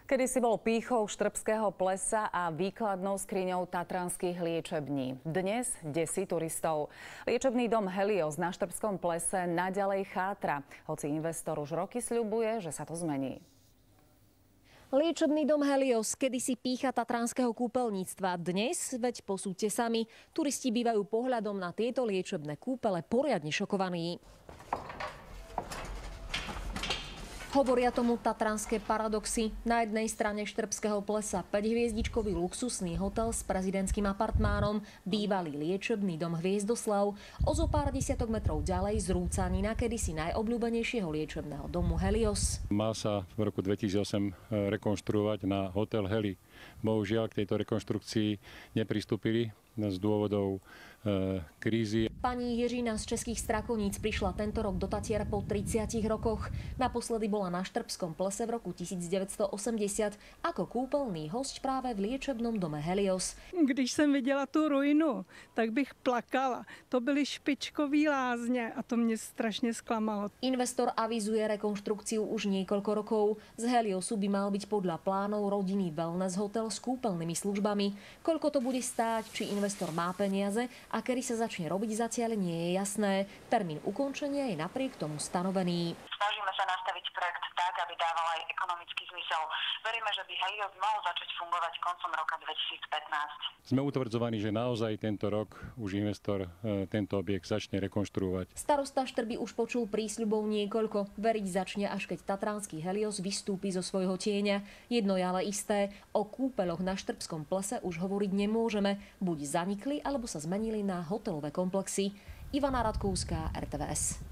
Kedysi bol pýchou štrbského plesa a výkladnou skriňou tatranských liečební. Dnes desí turistov. Liečebný dom Helios na Štrbskom plese naďalej chátra, hoci investor už roky sľubuje, že sa to zmení. Liečebný dom Helios, kedysi pýcha tatranského kúpeľníctva. Dnes, veď posúďte sami, turisti bývajú pohľadom na tieto liečebné kúpele poriadne šokovaní. Hovoria tomu tatranské paradoxy. Na jednej strane Štrbského plesa 5-hviezdičkový luxusný hotel s prezidentským apartmánom, bývalý liečebný dom Hviezdoslav, o zo pár desiatok metrov ďalej zrúcanina kedysi najobľúbenejšieho liečebného domu Helios. Mal sa v roku 2008 rekonštruovať na hotel Heli. Bohužiaľ k tejto rekonštrukcii nepristúpili z dôvodov krízy. Pani Jiřina z Českých Strakoníc prišla tento rok do Tatier po 30 rokoch. Naposledy bola na Štrbskom plese v roku 1980 ako kúpeľný hosť práve v liečebnom dome Helios. Když jsem viděla tu ruinu, tak bych plakala. To byly špičkový lázně a to mě strašně zklamalo. Investor avizuje rekonštrukciu už niekoľko rokov. Z Heliosu by mal byť podľa plánov rodinný wellness hotel s kúpeľnými službami. Koľko to bude stáť, či investor má peniaze a kedy sa začne robiť, zatiaľ nie je jasné. Termín ukončenia je napriek tomu stanovený. Snažíme sa nastaviť projekt tak, aby dával aj ekonomický zmysel. Veríme, že by Helios mohol začať fungovať koncom roka 2015. Sme utvrdzovaní, že naozaj tento rok už investor tento objekt začne rekonštruovať. Starosta Štrby už počul prísľubov niekoľko. Veriť začne, až keď tatranský Helios vystúpi zo svojho tieňa. Jedno je ale isté, o kúpeľoch na Štrbskom plese už hovoriť nemôžeme. Buď zanikli, alebo sa zmenili na hotelové komplexy. Ivana Radkovská, RTVS.